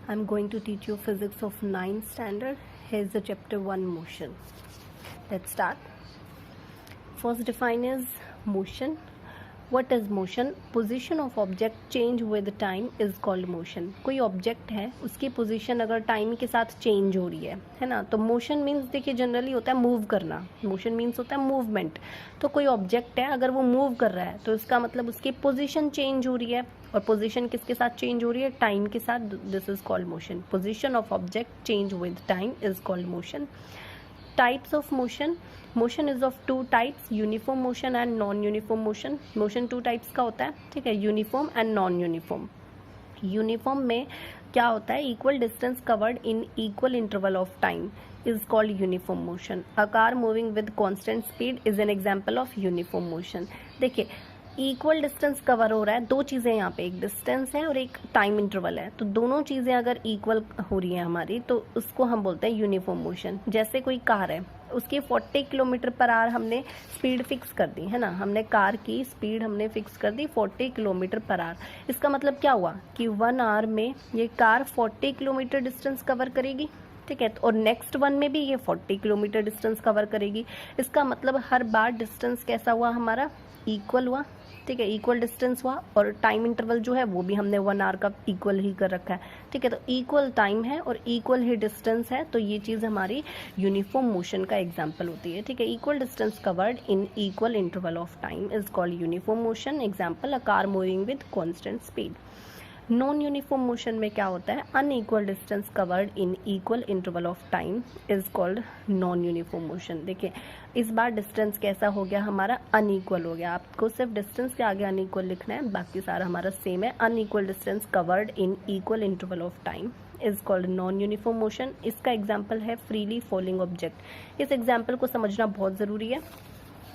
I'm going to teach you physics of 9th standard. Here's the chapter 1 motion. Let's start. First define is motion. What is motion? Position of object change with time is called motion. कोई object है, उसकी position अगर time के साथ change हो रही है ना, तो मोशन मीन्स देखिए जनरली होता है मूव करना. मोशन मीन्स होता है मूवमेंट. तो कोई ऑब्जेक्ट है, अगर वो मूव कर रहा है तो इसका मतलब उसकी पोजीशन चेंज हो रही है. और पोजीशन किसके साथ चेंज हो रही है? टाइम के साथ. This is called motion. Position of object change with time is called motion. Types of motion. Motion is of two types, uniform motion and non-uniform motion. Motion two types का होता है, ठीक है, uniform and non-uniform. Uniform में क्या होता है? Equal distance covered in equal interval of time is called uniform motion. A car moving with constant speed is an example of uniform motion. देखिए इक्वल डिस्टेंस कवर हो रहा है. दो चीज़ें यहाँ पे, एक डिस्टेंस है और एक टाइम इंटरवल है. तो दोनों चीज़ें अगर इक्वल हो रही हैं हमारी, तो उसको हम बोलते हैं यूनिफॉर्म मोशन. जैसे कोई कार है, उसकी 40 किलोमीटर पर आवर हमने स्पीड फिक्स कर दी है ना. हमने कार की स्पीड हमने फिक्स कर दी 40 किलोमीटर पर आवर. इसका मतलब क्या हुआ कि 1 आवर में ये कार 40 किलोमीटर डिस्टेंस कवर करेगी, ठीक है. और नेक्स्ट वन में भी ये 40 किलोमीटर डिस्टेंस कवर करेगी. इसका मतलब हर बार डिस्टेंस कैसा हुआ हमारा? इक्वल हुआ, ठीक है, इक्वल डिस्टेंस हुआ. और टाइम इंटरवल जो है वो भी हमने 1 आवर का इक्वल ही कर रखा है, ठीक है. तो इक्वल टाइम है और इक्वल ही डिस्टेंस है, तो ये चीज़ हमारी यूनिफॉर्म मोशन का एग्जांपल होती है, ठीक है. Equal distance covered in equal interval of time is called uniform motion. Example, a car moving with constant speed. Non uniform motion में क्या होता है? Unequal distance covered in equal interval of time is called non uniform motion. देखिए इस बार distance कैसा हो गया हमारा? अनइक्वल हो गया. आपको सिर्फ डिस्टेंस के आगे अनइक्वल लिखना है, बाकी सारा हमारा सेम है. Unequal distance covered in equal interval of time is called non uniform motion. इसका एग्जाम्पल है फ्रीली फॉलिंग ऑब्जेक्ट. इस एग्जाम्पल को समझना बहुत ज़रूरी है.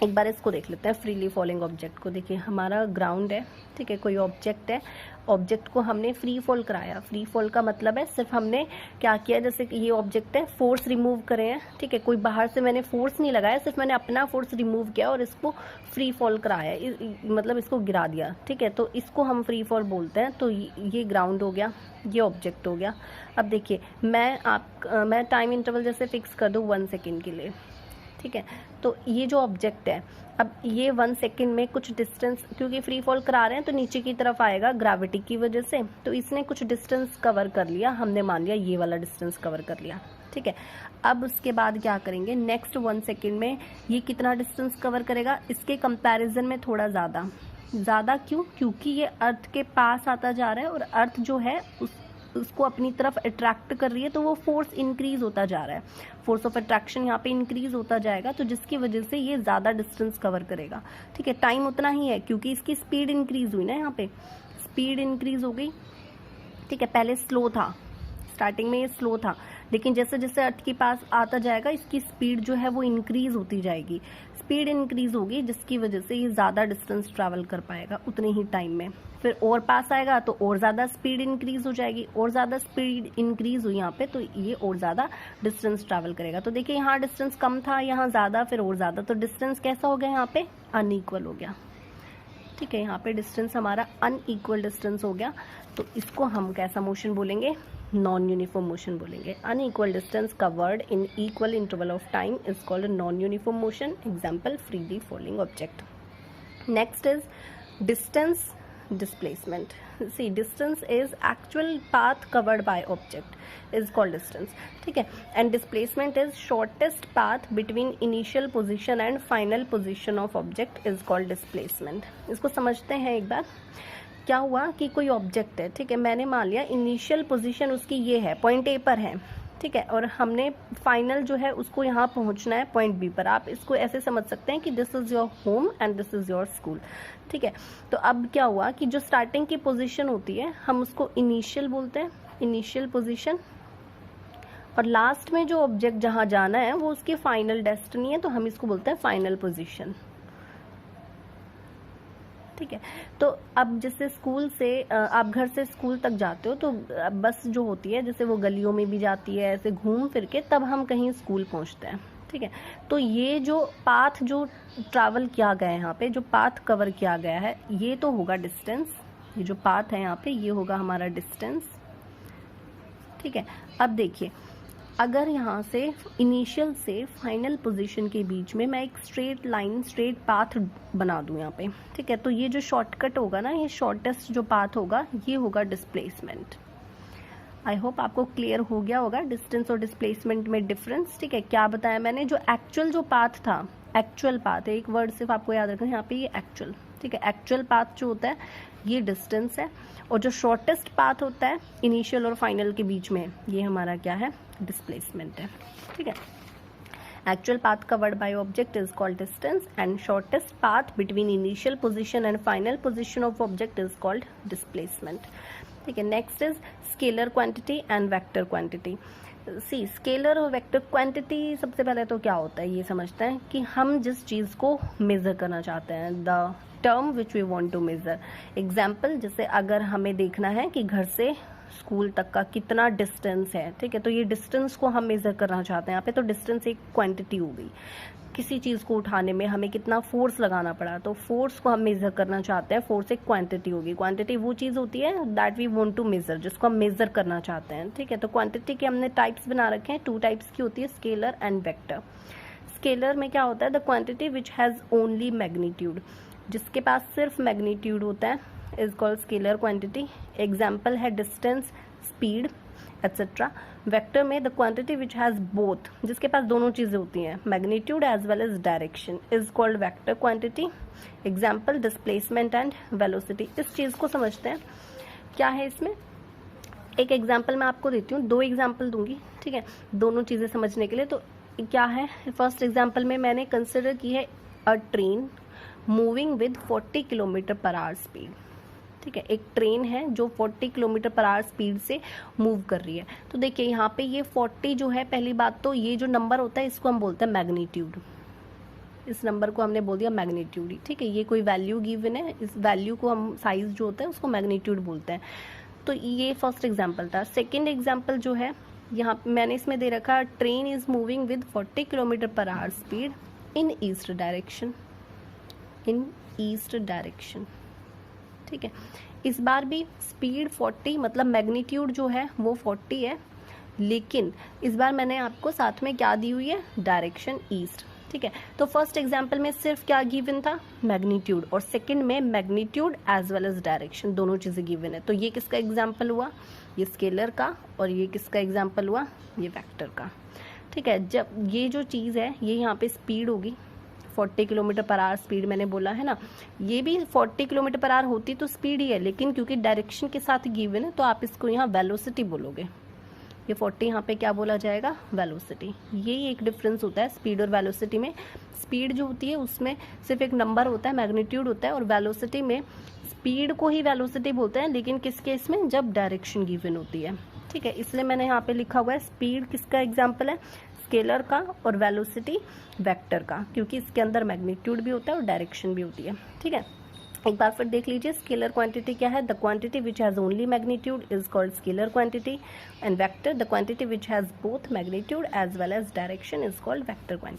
एक बार इसको देख लेते हैं, फ्रीली फॉलिंग ऑब्जेक्ट को. देखिए हमारा ग्राउंड है, ठीक है, कोई ऑब्जेक्ट है, ऑब्जेक्ट को हमने फ्री फॉल कराया. फ्री फॉल का मतलब है सिर्फ हमने क्या किया, जैसे कि ये ऑब्जेक्ट है, फोर्स रिमूव करे हैं, ठीक है. कोई बाहर से मैंने फोर्स नहीं लगाया, सिर्फ मैंने अपना फोर्स रिमूव किया और इसको फ्री फॉल कराया, मतलब इसको गिरा दिया, ठीक है. तो इसको हम फ्री फॉल बोलते हैं. तो ये ग्राउंड हो गया, ये ऑब्जेक्ट हो गया. अब देखिए मैं टाइम इंटरवल जैसे फिक्स कर दूँ 1 सेकेंड के लिए, ठीक है. तो ये जो ऑब्जेक्ट है, अब ये 1 सेकेंड में कुछ डिस्टेंस, क्योंकि फ्री फॉल करा रहे हैं तो नीचे की तरफ आएगा ग्रेविटी की वजह से, तो इसने कुछ डिस्टेंस कवर कर लिया. हमने मान लिया ये वाला डिस्टेंस कवर कर लिया, ठीक है. अब उसके बाद क्या करेंगे? नेक्स्ट 1 सेकेंड में ये कितना डिस्टेंस कवर करेगा? इसके कंपैरिजन में थोड़ा ज़्यादा. क्यों? क्योंकि ये अर्थ के पास आता जा रहा है और अर्थ जो है उसको अपनी तरफ अट्रैक्ट कर रही है, तो वो फोर्स इंक्रीज होता जा रहा है. फोर्स ऑफ अट्रैक्शन यहाँ पे इंक्रीज होता जाएगा, तो जिसकी वजह से ये ज़्यादा डिस्टेंस कवर करेगा, ठीक है. टाइम उतना ही है क्योंकि इसकी स्पीड इंक्रीज हुई ना, यहाँ पे स्पीड इंक्रीज हो गई, ठीक है. पहले स्लो था, स्टार्टिंग में ये स्लो था, लेकिन जैसे जैसे अर्थ के पास आता जाएगा इसकी स्पीड जो है वो इंक्रीज होती जाएगी. स्पीड इंक्रीज होगी जिसकी वजह से ये ज़्यादा डिस्टेंस ट्रैवल कर पाएगा उतने ही टाइम में. फिर और पास आएगा तो और ज़्यादा स्पीड इंक्रीज हो जाएगी, और ज़्यादा स्पीड इंक्रीज हुई यहाँ पे, तो ये और ज़्यादा डिस्टेंस ट्रैवल करेगा. तो देखिए यहाँ डिस्टेंस कम था, यहाँ ज़्यादा, फिर और ज़्यादा, तो डिस्टेंस कैसा हो गया? यहाँ पे अनइक्वल हो गया, ठीक है. यहाँ पे डिस्टेंस हमारा अनइक्वल डिस्टेंस हो गया. तो इसको हम कैसा मोशन बोलेंगे? नॉन यूनिफॉर्म मोशन बोलेंगे. Unequal distance covered in equal interval of time is called non uniform motion. Example, freely falling object. Next is distance displacement. See, distance is actual path covered by object is called distance, ठीक है. and displacement is shortest path between initial position and final position of object is called displacement. इसको समझते हैं एक बार. क्या हुआ कि कोई ऑब्जेक्ट है, ठीक है, मैंने मान लिया इनिशियल पोजीशन उसकी ये है, पॉइंट ए पर है, ठीक है, और हमने फाइनल जो है उसको यहाँ पहुँचना है पॉइंट बी पर. आप इसको ऐसे समझ सकते हैं कि this is your home and this is your school, ठीक है. तो अब क्या हुआ कि जो स्टार्टिंग की पोजीशन होती है हम उसको इनिशियल बोलते हैं, इनिशियल पोजीशन. और लास्ट में जो ऑब्जेक्ट जहाँ जाना है वो उसकी फाइनल डेस्टिनी है, तो हम इसको बोलते हैं फाइनल पोजीशन, ठीक है. तो अब जैसे स्कूल से आप घर से स्कूल तक जाते हो तो बस जो होती है जैसे वो गलियों में भी जाती है, ऐसे घूम फिर के तब हम कहीं स्कूल पहुंचते हैं, ठीक है. तो ये जो पाथ जो ट्रैवल किया गया है, यहाँ पे जो पाथ कवर किया गया है, ये तो होगा डिस्टेंस. ये जो पाथ है यहाँ पे ये होगा हमारा डिस्टेंस, ठीक है, अब देखिए अगर यहाँ से इनिशियल से फाइनल पोजीशन के बीच में मैं एक स्ट्रेट लाइन, स्ट्रेट पाथ बना दूँ यहाँ पे, ठीक है, तो ये जो शॉर्टकट होगा ना, ये शॉर्टेस्ट जो पाथ होगा ये होगा डिस्प्लेसमेंट। आई होप आपको क्लियर हो गया होगा डिस्टेंस और डिस्प्लेसमेंट में डिफरेंस। ठीक है, क्या बताया मैंने, जो एक्चुअल जो पाथ था, एक्चुअल पाथ है, एक वर्ड सिर्फ आपको याद रखना है यहाँ पे, ये एक्चुअल, ठीक है, एक्चुअल पाथ जो होता है ये डिस्टेंस है, और जो शॉर्टेस्ट पाथ होता है इनिशियल और फाइनल के बीच में, ये हमारा क्या है, डिस्प्लेसमेंट है। ठीक है, actual path covered by object is called distance and shortest path between initial position and final position of object is called displacement. ठीक है, next is scalar quantity and vector quantity. See, scalar और vector quantity, सबसे पहले तो क्या होता है ये समझते हैं कि हम जिस चीज़ को मेज़र करना चाहते हैं, the term which we want to measure. Example, जैसे अगर हमें देखना है कि घर से स्कूल तक का कितना डिस्टेंस है, ठीक है, तो ये डिस्टेंस को हम मेज़र करना चाहते हैं यहाँ पे, तो डिस्टेंस एक क्वांटिटी हो गई। किसी चीज़ को उठाने में हमें कितना फोर्स लगाना पड़ा, तो फोर्स को हम मेज़र करना चाहते हैं, फोर्स एक क्वांटिटी होगी। क्वांटिटी वो चीज़ होती है that we want to measure, जिसको हम मेज़र करना चाहते हैं। ठीक है, तो क्वांटिटी के हमने टाइप्स बना रखे हैं, 2 टाइप्स की होती है, स्केलर एंड वेक्टर। स्केलर में क्या होता है, the quantity which has only magnitude, जिसके पास सिर्फ मैग्नीट्यूड होता है, is called scalar quantity. Example है डिस्टेंस, स्पीड एक्सेट्रा। वेक्टर में the quantity which has both, जिसके पास दोनों चीज़ें होती हैं, magnitude as well as direction, is called vector quantity. Example displacement and velocity. इस चीज़ को समझते हैं, क्या है इसमें, एक एग्जाम्पल मैं आपको देती हूँ, 2 एग्जाम्पल दूंगी, ठीक है, दोनों चीज़ें समझने के लिए। तो क्या है, फर्स्ट एग्जाम्पल में मैंने कंसिडर की है अ train moving with 40 kilometre per hour speed. ठीक है, एक ट्रेन है जो 40 किलोमीटर पर आवर स्पीड से मूव कर रही है। तो देखिए यहाँ पे ये 40 जो है, पहली बात तो ये जो नंबर होता है इसको हम बोलते हैं मैग्नीट्यूड, इस नंबर को हमने बोल दिया मैग्नीट्यूड ही। ठीक है, ये कोई वैल्यू गिवन है, इस वैल्यू को हम, साइज जो होता है उसको मैग्नीट्यूड बोलते हैं। तो ये फर्स्ट एग्जाम्पल था। सेकेंड एग्जाम्पल जो है, यहाँ मैंने इसमें दे रखा, train is moving with 40 kilometre per hour speed in east direction, in east direction. ठीक है, इस बार भी स्पीड 40, मतलब मैग्नीट्यूड जो है वो 40 है, लेकिन इस बार मैंने आपको साथ में क्या दी हुई है, डायरेक्शन ईस्ट। ठीक है, तो फर्स्ट एग्जांपल में सिर्फ क्या गिवन था, मैग्नीट्यूड, और सेकंड में magnitude as well as direction, दोनों चीज़ें गिवन है। तो ये किसका एग्जाम्पल हुआ, ये स्केलर का, और ये किसका एग्जाम्पल हुआ, ये वेक्टर का। ठीक है, जब ये जो चीज़ है ये यहाँ पे स्पीड होगी, 40 किलोमीटर पर आवर स्पीड मैंने बोला है ना, ये भी 40 किलोमीटर पर आवर होती तो स्पीड ही है, लेकिन क्योंकि डायरेक्शन के साथ गिवन है तो आप इसको यहाँ वेलोसिटी बोलोगे। ये 40 यहाँ पे क्या बोला जाएगा, वेलोसिटी। यही एक डिफरेंस होता है स्पीड और वेलोसिटी में। स्पीड जो होती है उसमें सिर्फ एक नंबर होता है, मैग्नीट्यूड होता है, और वेलोसिटी में स्पीड को ही वेलोसिटी बोलते हैं, लेकिन किस केस में, जब डायरेक्शन गिवन होती है। ठीक है, इसलिए मैंने यहाँ पे लिखा हुआ है स्पीड किसका एग्जाम्पल है, स्केलर का, और वेलोसिटी वेक्टर का, क्योंकि इसके अंदर मैग्नीट्यूड भी होता है और डायरेक्शन भी होती है। ठीक है, एक बार फिर देख लीजिए, स्केलर क्वांटिटी क्या है, the quantity which has only magnitude is called scalar quantity, and vector the quantity which has both magnitude as well as direction is called vector quantity.